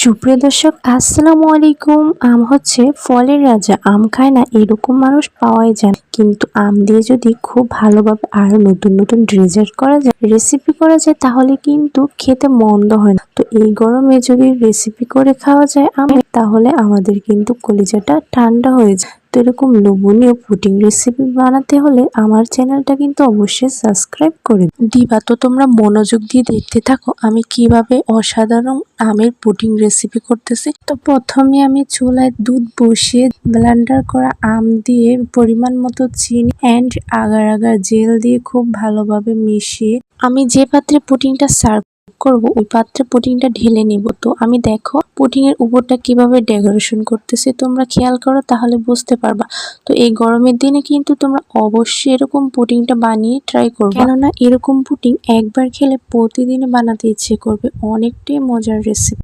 সুপ্রিয় দর্শক আসসালামু আলাইকুম। আম হচ্ছে ফলের রাজা, আম খায় না এরকম মানুষ পাওয়াই যায় না। কিন্তু আম দিয়ে যদি খুব ভালোভাবে আরো নতুন নতুন ডেজার্ট করা যায়, রেসিপি করা যায়, তাহলে কিন্তু খেতে মন্দ হয় না। তো এই গরমে যদি রেসিপি করে খাওয়া যায় আমের, তাহলে আমাদের কিন্তু কলিজাটা ঠান্ডা হয়ে যায়। তো এরকম লোভনীয় পুডিং রেসিপি বানাতে হলে আমার চ্যানেলটা কিন্তু অবশ্যই সাবস্ক্রাইব করে দিবা। তো তোমরা মনোযোগ দিয়ে দেখতে থাকো আমি কিভাবে অসাধারণ আমের পুডিং রেসিপি করতেছি। তো প্রথমে আমি চুলায় দুধ বসিয়ে ব্লেন্ডার করা আম দিয়ে পরিমাণ মতো চিনি অ্যান্ড আগার আগার জেল দিয়ে খুব ভালোভাবে মিশিয়ে আমি যে পাত্রে পুডিংটা সার্ভ করব ওই পাত্রে পুডিংটা ঢেলে নিব। তো আমি দেখো পুডিং এর উপরটা কিভাবে ডেকোরেশন করতেছি, তোমরা খেয়াল করো তাহলে বুঝতে পারবা। তো এই গরমের দিনে কিন্তু তোমরা অবশ্যই এরকম পুডিংটা বানিয়ে ট্রাই করবে, কেননা এরকম পুডিং একবার খেলে প্রতিদিন বানাতে ইচ্ছে করবে। অনেকটাই মজার রেসিপি।